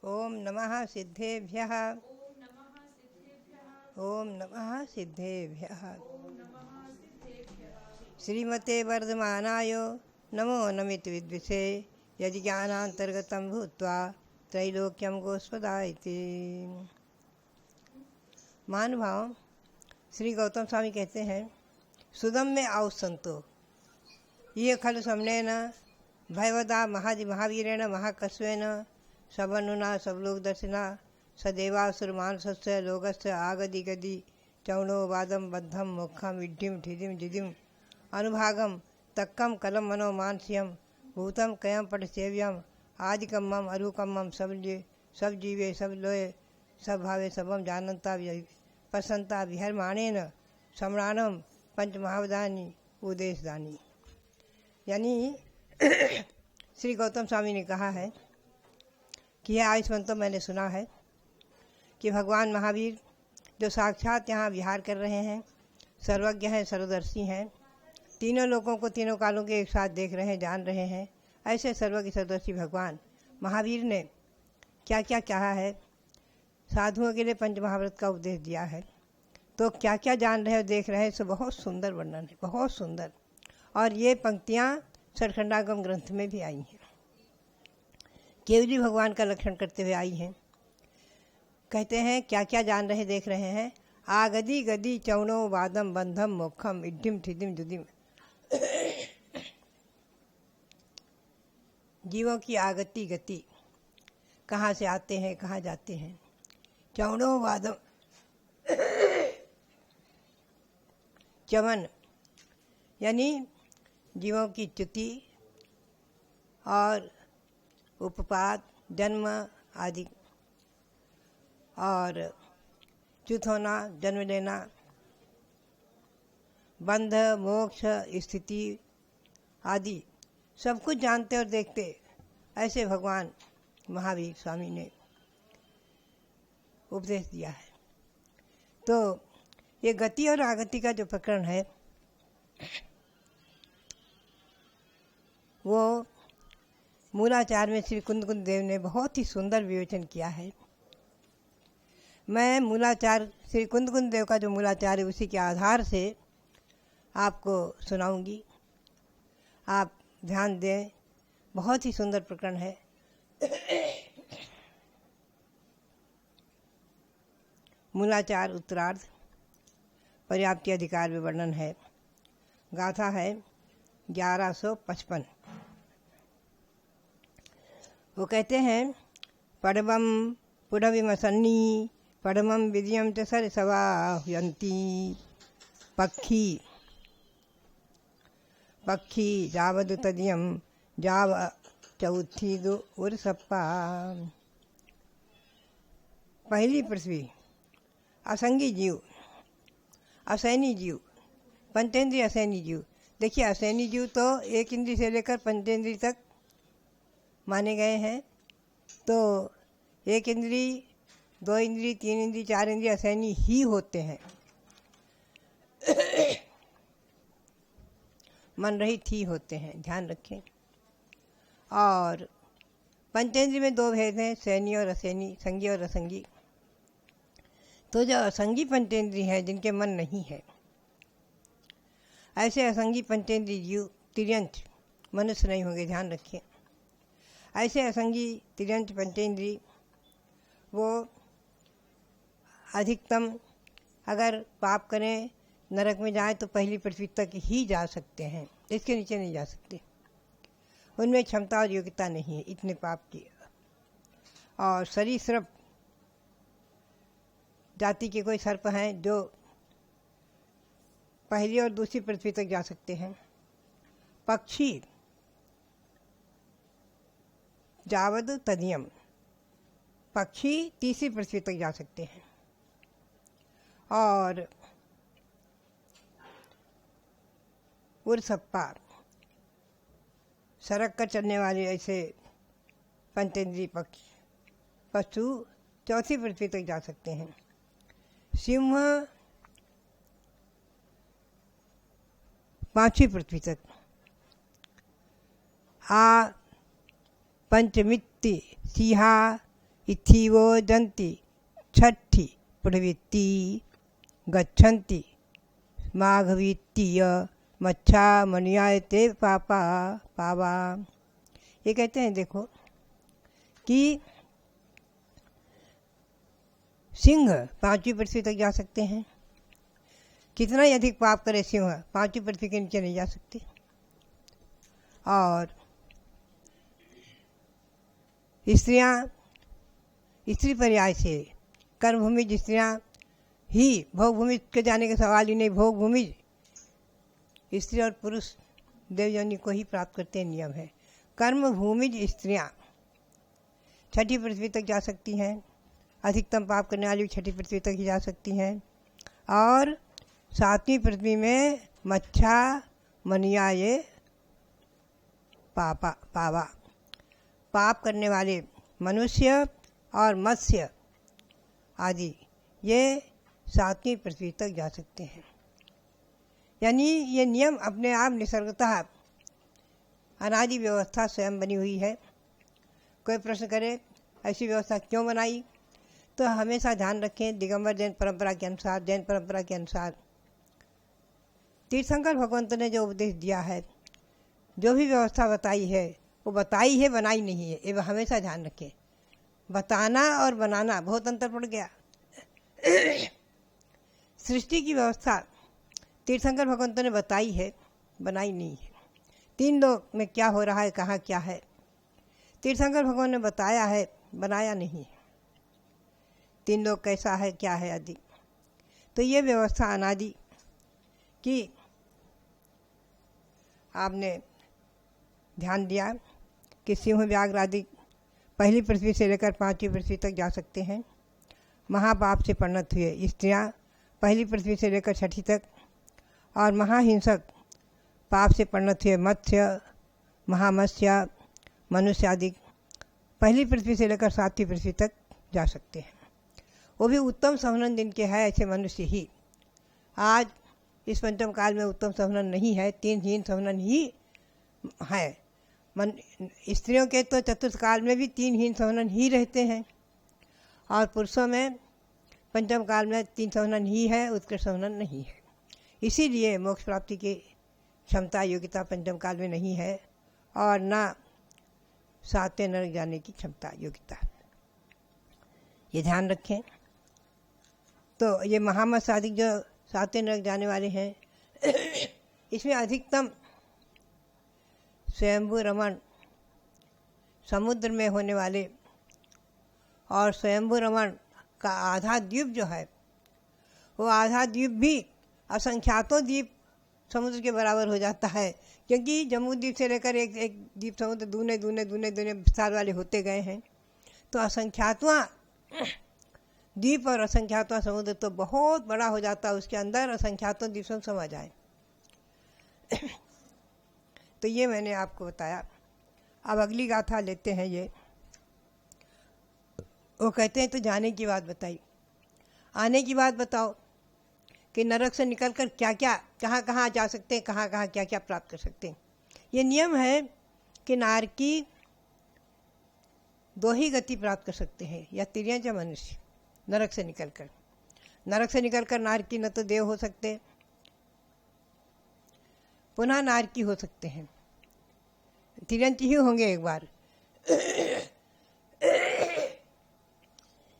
ओम नमः सिद्धेभ्यः। ओम नमः सिद्धेभ्यः। श्रीमते वर्धमानाय नमो नमित विद्विषे यज्ञानान्तर्गतं भूत्वा त्रैलोक्यं गोस्पदायते। महानुभाव, श्री गौतम स्वामी कहते हैं, सुदम में आओ संतो ये खलु समनेन भयवदा महावीरेण महाकस्वेन सबनुना सबलोक दर्शिना सदेवासुर मानसस्य लोकस्य आगदि गदि चौणो वादम बद्धम मोक्षम विड्ढिम ठिदिम जिदिम अनुभागम तक्कम कलम मनो मानसियम भूतम कयम पट सेव्यम आदिकम्मम अरुकम्मम सब जीवे सब लोये सब भावे सबम जानंता पसंता विहरमाणेन सम्राणम पंच महावदानी उदेशदानी। यानी श्री गौतम स्वामी ने कहा है कि यह आयुष्मंतो मैंने सुना है कि भगवान महावीर जो साक्षात यहाँ विहार कर रहे हैं, सर्वज्ञ हैं, सर्वदर्शी हैं, तीनों लोगों को तीनों कालों के एक साथ देख रहे हैं, जान रहे हैं, ऐसे सर्वज्ञ सर्वदर्शी भगवान महावीर ने क्या क्या कहा है, साधुओं के लिए पंच महाव्रत का उपदेश दिया है, तो क्या क्या जान रहे हो, देख रहे हैं, सो बहुत सुंदर वर्णन है, बहुत सुंदर। और ये पंक्तियाँ सचखंडागम ग्रंथ में भी आई हैं, केवली भगवान का लक्षण करते हुए आई हैं। कहते हैं क्या क्या जान रहे, देख रहे हैं, आगदि गदि चौणो वादम बंधम मोक्षम इड्डिम ठिदिम दुदिम। जीवों की आगति गति, कहाँ से आते हैं, कहाँ जाते हैं। चौणो वादम, चमन यानी जीवों की च्युति और उपपात, जन्म आदि, और च्युत होना, जन्म लेना, बंध, मोक्ष, स्थिति आदि सब कुछ जानते और देखते, ऐसे भगवान महावीर स्वामी ने उपदेश दिया है। तो ये गति और आगति का जो प्रकरण है वो मूलाचार में श्री कुंद देव ने बहुत ही सुंदर विवेचन किया है। मैं मूलाचार श्री कुंद देव का जो मूलाचार है उसी के आधार से आपको सुनाऊंगी, आप ध्यान दें, बहुत ही सुंदर प्रकरण है। मूलाचार उत्तरार्ध पर्याप्ति अधिकार में वर्णन है। गाथा है 1155। वो कहते हैं, पडवम पुडविमसन्नी पडमम विद्यम च सरसवाह्यन्ति पक्षी जावद तदियम जाव चौथी दो उर्सप्पा। पहली पृथ्वी, असंगी जीव, असैनी जीव, पंचेंद्रिय असैनी जीव। देखिए, असैनी जीव तो एक इंद्रिय से लेकर पंचेंद्रिय तक माने गए हैं। तो एक इंद्रिय, दो इंद्रिय, तीन इंद्रिय, चार इंद्रिय असैनी ही होते हैं, मन रहित ही होते हैं, ध्यान रखें। और पंचेंद्रिय में दो भेद हैं, सैनी और असैनी, संगी और असंगी। तो जो असंगी पंचेंद्रिय है, जिनके मन नहीं है, ऐसे असंगी पंचेंद्रिय जीव तिर्यंच मनुष्य नहीं होंगे, ध्यान रखें। ऐसे असंगी तिर्यंच पंचेंद्रिय वो अधिकतम अगर पाप करें, नरक में जाए तो पहली पृथ्वी तक ही जा सकते हैं, इसके नीचे नहीं जा सकते। उनमें क्षमता और योग्यता नहीं है इतने पाप की। और सरीसृप जाति के कोई सर्प हैं जो पहली और दूसरी पृथ्वी तक जा सकते हैं। पक्षी जावद तदियम, पक्षी तीसरी पृथ्वी तक जा सकते हैं। और उर्सप्पा, सरक कर चलने वाले ऐसे पंचेंद्रिय पशु चौथी पृथ्वी तक जा सकते हैं। सिंह पांचवी पृथ्वी तक। पंचमित्ति सिंहा इथिवो जंती छठी प्रवृत्ति गच्छन्ति माघवीतीय मच्छा मनुयायते पापा पावा। ये कहते हैं देखो कि सिंह 5वीं पृथ्वी तक जा सकते हैं, कितना ही अधिक पाप करे सिंह 5वीं पृथ्वी के नीचे नहीं जा सकते। और स्त्रियां स्त्री पर्याय से कर्मभूमि स्त्रियां ही भोगभूमि के जाने का सवाल ही नहीं, भोगभूमि स्त्री और पुरुष देवयोनि को ही प्राप्त करते नियम है। कर्मभूमि स्त्रियां 6ठी पृथ्वी तक जा सकती हैं, अधिकतम पाप करने वाली 6ठी पृथ्वी तक ही जा सकती हैं। और 7वीं पृथ्वी में मच्छा मनुयाये पापा पावा, पाप करने वाले मनुष्य और मत्स्य आदि ये 7वीं पृथ्वी तक जा सकते हैं। यानी ये नियम अपने आप निसर्गतः अनादि व्यवस्था स्वयं बनी हुई है। कोई प्रश्न करे ऐसी व्यवस्था क्यों बनाई, तो हमेशा ध्यान रखें दिगंबर जैन परंपरा के अनुसार, जैन परंपरा के अनुसार तीर्थंकर भगवंत ने जो उपदेश दिया है, जो भी व्यवस्था बताई है वो बताई है, बनाई नहीं है। ये हमेशा ध्यान रखें, बताना और बनाना बहुत अंतर पड़ गया। सृष्टि की व्यवस्था तीर्थंकर भगवंतों ने बताई है, बनाई नहीं है। 3 लोक में क्या हो रहा है, कहाँ क्या है, तीर्थंकर भगवान ने बताया है, बनाया नहीं है। 3 लोक कैसा है, क्या है आदि। तो ये व्यवस्था अनादि की आपने ध्यान दिया कि सिंह व्याघ्र आदि पहली पृथ्वी से लेकर 5वीं पृथ्वी तक जा सकते हैं। महापाप से परिणत हुए स्त्रियां पहली पृथ्वी से लेकर 6ठी तक, और महाहिंसक पाप से परिणत हुए मत्स्य महामत्स्य मनुष्य आदि पहली पृथ्वी से लेकर 7वीं पृथ्वी तक जा सकते हैं। वो भी उत्तम संवरण दिन के हैं ऐसे मनुष्य ही। आज इस पंचम काल में उत्तम संवरण नहीं है, 3 हीन संवरण ही है। स्त्रियों के तो चतुर्थ काल में भी 3 हीन संवरण ही रहते हैं, और पुरुषों में पंचम काल में 3 संवरण ही है, उत्कृष्ट संवरण नहीं है। इसीलिए मोक्ष प्राप्ति की क्षमता योग्यता पंचम काल में नहीं है, और ना 7वें नरक जाने की क्षमता योग्यता। ये ध्यान रखें। तो ये महामत साधिक जो 7वें नरक जाने वाले हैं, इसमें अधिकतम स्वयंभू रमण समुद्र में होने वाले, और स्वयंभू रमण का आधा द्वीप जो है, वो आधा द्वीप भी असंख्यातों द्वीप समुद्र के बराबर हो जाता है, क्योंकि जम्मू द्वीप से लेकर एक द्वीप समुद्र दूने दूने दूने दूने विस्तार वाले होते गए हैं। तो असंख्यातवां द्वीप और असंख्यातवां समुद्र तो बहुत बड़ा हो जाता है, उसके अंदर असंख्यातों द्वीप समा जाए। तो ये मैंने आपको बताया। अब अगली गाथा लेते हैं। ये वो कहते हैं तो जाने की बात बताई, आने की बात बताओ कि नरक से निकलकर क्या क्या कहाँ कहाँ जा सकते हैं, कहाँ कहाँ क्या क्या प्राप्त कर सकते हैं। ये नियम है कि नारकी 2 ही गति प्राप्त कर सकते हैं, या तिर्यंच या मनुष्य। नरक से निकलकर नारकी न तो देव हो सकते, पुनः नारकी हो सकते हैं, तिर्यंच ही होंगे एक बार।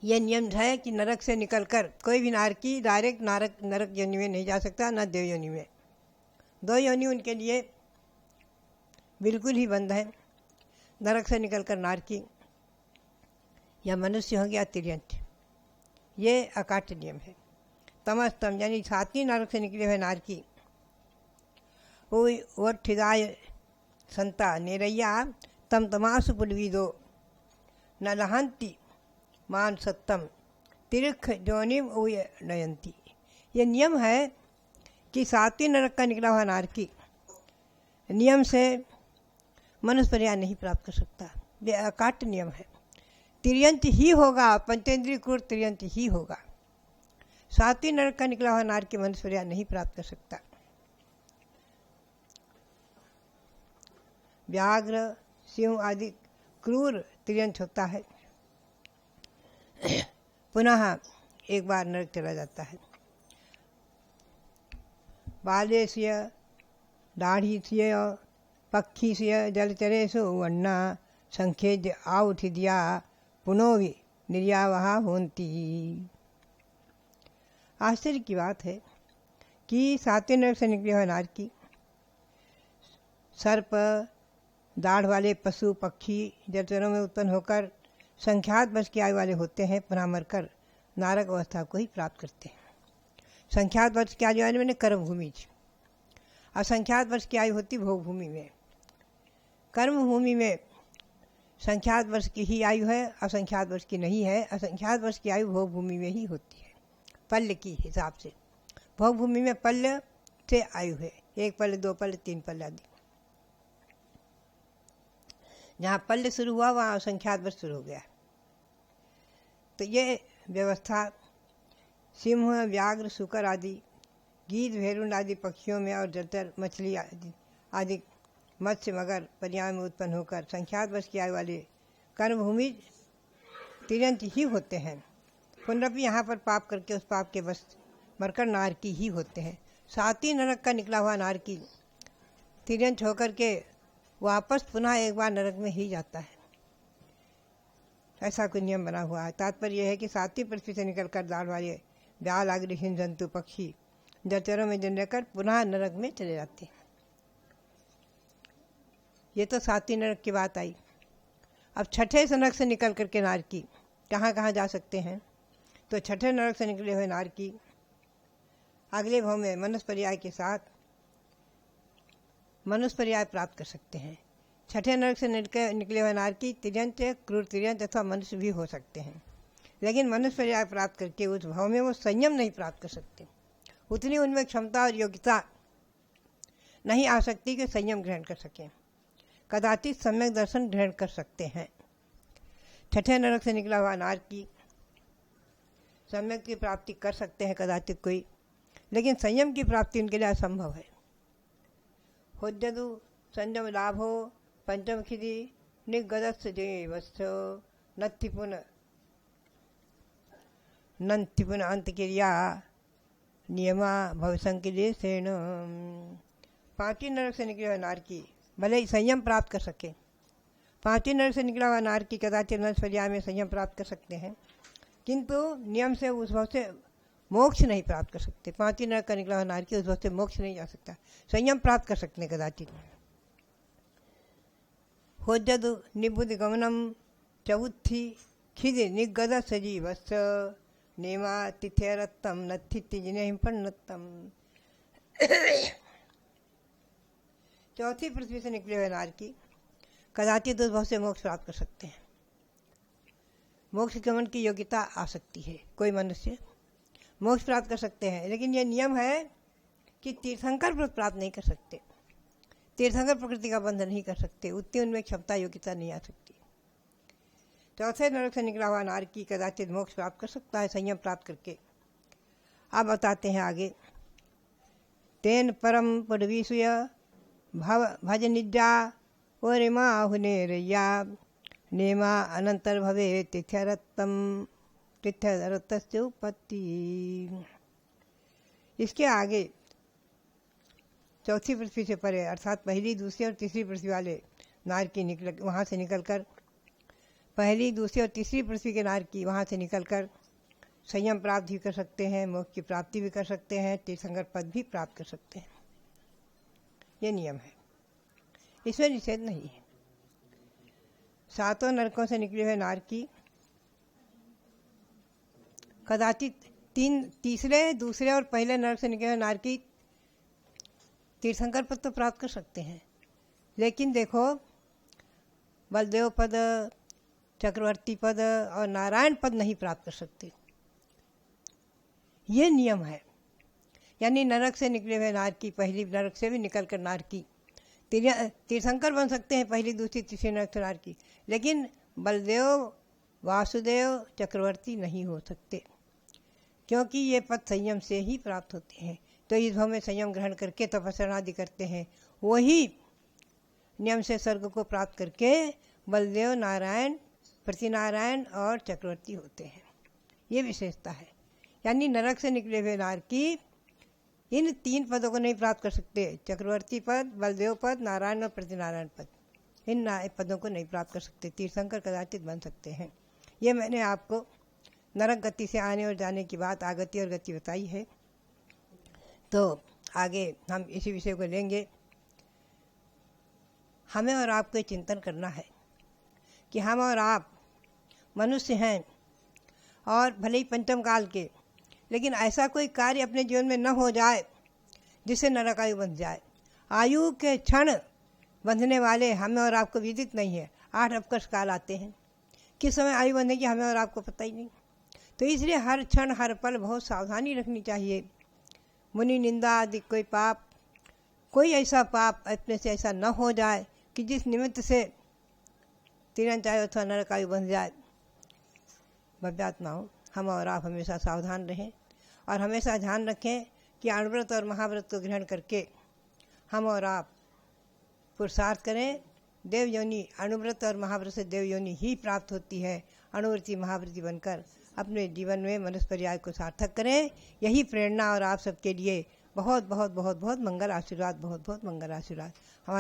यह नियम है कि नरक से निकलकर कोई भी नारकी डायरेक्ट नरक योनि में नहीं जा सकता, न देव योनि में। 2 योनि उनके लिए बिल्कुल ही बंद है। नरक से निकलकर नारकी या मनुष्य हो गया तिर्यंच, ये अकाट्य नियम है। तमस्तम यानी 7वीं नरक से निकले हुए नारकी वो ठिदाय संता निरैया तम तमासु पुलविदो न लहंती मान सत्तम तिरख जोनिम नयंती। ये नियम है कि 7वीं नरक का निकला हुआ नारकी नियम से मनुष्य पर्याय नहीं प्राप्त कर सकता। ये अकाट्य नियम है। तिर्यंच ही होगा, पंचेंद्रिय क्रूर तिर्यंच ही होगा। 7वीं नरक का निकला हुआ नारकी मनुष्य पर्याय नहीं प्राप्त कर सकता। व्याघ्र सिंह आदि क्रूर तिर्यंच होता है। पुनः एक बार नरक चला जाता है। बालेस्य दाढ़ीस्य पक्षीस्य जलचरेषु वन्ना संखेद्य आउठिद्या पुनोवि निर्यावहा होन्ति। आश्चर्य की बात है कि सातवें नरक से निकले हुए नारकी सर्प, दाढ़ वाले पशु पक्षी जलचरों में उत्पन्न होकर संख्यात वर्ष की आयु वाले होते हैं, पुनः मरकर नारक अवस्था को ही प्राप्त करते हैं। संख्यात वर्ष की आयु वाले मैंने कर्म भूमि, असंख्यात वर्ष की आयु होती भोग भूमि में। कर्म भूमि में संख्यात वर्ष की ही आयु है, असंख्यात वर्ष की नहीं है। असंख्यात वर्ष की आयु भोग भूमि में ही होती है, पल्य की हिसाब से। भोग भूमि में पल्य से आयु है, 1 पल्य 2 पल्य 3 पल्य आदि। जहाँ पल्य शुरू हुआ वहाँ असंख्यात वर्ष शुरू हो गया। तो ये व्यवस्था सिंह, व्याघ्र, शुकर आदि, गीद, भेरुंड आदि पक्षियों में और जलचर मछली आदि मत्स्य, मगर, परियां में उत्पन्न होकर संख्यात वर्ष की आयु वाले कर्मभूमि तिर्यंत ही होते हैं। पुनरपि यहाँ पर पाप करके उस पाप के वश मरकर नारकी ही होते हैं। सातवीं नरक का निकला हुआ नारकी तिर्यंत होकर के वापस पुनः एक बार नरक में ही जाता है। ऐसा कोई नियम बना हुआ है। तात्पर्य यह है कि सातवीं पृथ्वी से निकलकर दाढ़ वाले ब्याल, आग्र, हिंद, जंतु, पक्षी जलचरों में जन्म लेकर पुनः नरक में चले जाते हैं। ये तो सातवीं नरक की बात आई। अब छठे नरक से निकल करके नारकी कहाँ कहाँ जा सकते हैं? तो छठे नरक से निकले हुए नारकी अगले भाव में मनुष्य पर्याय के साथ मनुष्य पर्याय प्राप्त कर सकते हैं। छठे नरक से निकले हुए नारकी तिर्यंत, क्रूर तिर्यंत अथवा मनुष्य भी हो सकते हैं, लेकिन मनुष्य पर्याय प्राप्त करके उस भाव में वो संयम नहीं प्राप्त कर सकते। उतनी उनमें क्षमता और योग्यता नहीं आ सकती कि संयम ग्रहण कर सकें। कदाचित सम्यक दर्शन ग्रहण कर सकते हैं। छठे नरक से निकला हुआ नारकी सम्यक की प्राप्ति कर सकते हैं कदाचित कोई, लेकिन संयम की प्राप्ति उनके लिए असंभव है। होद्यदु संयम लाभो पंचम खिदि निगदस्य देवस्य नंति पुन अंत क्रिया नियमा भवसंकिदेशेन। पांचवी नरक से निकले हुए नारकी भले ही संयम प्राप्त कर सके। पांचवी नरक से निकला हुआ नारकी कदाचित नरक पर्याय में संयम प्राप्त कर सकते हैं, किंतु नियम से उस भाव से मोक्ष नहीं प्राप्त कर सकते। पांचवी नरक का निकला हुआ नारकी उस भाव से मोक्ष नहीं जा सकता। संयम प्राप्त कर सकते हैं कदाचित। होद्यदु निबुद्धि गमनम चौथी खिद निगद सजीवस् नेमा तिथेरत्तम नत्थि जिनेहिं पन्नत्तम। चौथी पृथ्वी से निकले हुए नारकी कदाचित उस भाव से मोक्ष प्राप्त कर सकते हैं। मोक्ष गमन की योग्यता आ सकती है, कोई मनुष्य मोक्ष प्राप्त कर सकते हैं, लेकिन यह नियम है कि तीर्थंकर प्राप्त नहीं कर सकते। तीर्थंकर प्रकृति का बंधन नहीं कर सकते, उतनी उनमें क्षमता योग्यता नहीं आ सकती। चौथे नरक से निकला हुआ नारकी कदाचित मोक्ष प्राप्त कर सकता है संयम प्राप्त करके। अब बताते हैं आगे। तेन परम पडवीसुय भज निद्रा वरिमा हुनेरय्या नेमा अनंतर भवे तिथ्यरत्तस्य उपत्ति। इसके आगे चौथी पृथ्वी से परे अर्थात पहली, दूसरी और तीसरी पृथ्वी वाले नारकी निकल वहाँ से निकलकर पहली, दूसरी और तीसरी पृथ्वी के नारकी वहाँ से निकलकर संयम प्राप्त भी कर सकते हैं, मोक्ष की प्राप्ति भी कर सकते हैं, तीर्थंकर पद भी प्राप्त कर सकते हैं। ये नियम है, इसमें निषेध नहीं है। सातों नरकों से निकले हुए नारकी कदाचित तीसरे, दूसरे और पहले नरक से निकले हुए नारकी तीर्थंकर पद तो प्राप्त कर सकते हैं, लेकिन देखो बलदेव पद, चक्रवर्ती पद और नारायण पद नहीं प्राप्त कर सकते। ये नियम है। यानी नरक से निकले हुए नारकी पहली नरक से भी निकलकर नारकी तीर्थंकर बन सकते हैं, पहली, दूसरी, तीसरी नरक से नारकी, लेकिन बलदेव, वासुदेव, चक्रवर्ती नहीं हो सकते, क्योंकि ये पद संयम से ही प्राप्त होते हैं। तो इस भाव में संयम ग्रहण करके तपस्या आदि करते हैं, वही नियम से स्वर्ग को प्राप्त करके बलदेव, नारायण, प्रतिनारायण और चक्रवर्ती होते हैं। ये विशेषता है। यानी नरक से निकले हुए नारकी इन 3 पदों को नहीं प्राप्त कर सकते, चक्रवर्ती पद, बलदेव पद, नारायण और प्रतिनारायण पद। इन पदों को नहीं प्राप्त कर सकते, तीर्थंकर कदाचित बन सकते हैं। ये मैंने आपको नरक गति से आने और जाने की बात, आगति और गति बताई है। तो आगे हम इसी विषय को लेंगे। हमें और आपको चिंतन करना है कि हम और आप मनुष्य हैं और भले ही पंचम काल के, लेकिन ऐसा कोई कार्य अपने जीवन में न हो जाए जिससे नरक आयु बंध जाए। आयु के क्षण बंधने वाले हमें और आपको विदित नहीं है। 8 अपकर्ष काल आते हैं, किस समय आयु बंधेगी हमें और आपको पता ही नहीं। तो इसलिए हर क्षण हर पल बहुत सावधानी रखनी चाहिए। मुनि निंदा आदि कोई ऐसा पाप अपने से ऐसा न हो जाए कि जिस निमित्त से तीरंचाय अथवा नरक आयु बंध जाए। भव्यात्माओं, हम और आप हमेशा सावधान रहें और हमेशा ध्यान रखें कि अणुव्रत और महाव्रत को ग्रहण करके हम और आप पुरुषार्थ करें। देव योनि, अणुव्रत और महाव्रत से देव योनि ही प्राप्त होती है। अणुव्रती महाव्रती बनकर अपने जीवन में मनुष्य पर्याय को सार्थक करें। यही प्रेरणा और आप सबके लिए बहुत बहुत बहुत बहुत मंगल आशीर्वाद, बहुत बहुत मंगल आशीर्वाद। हमारे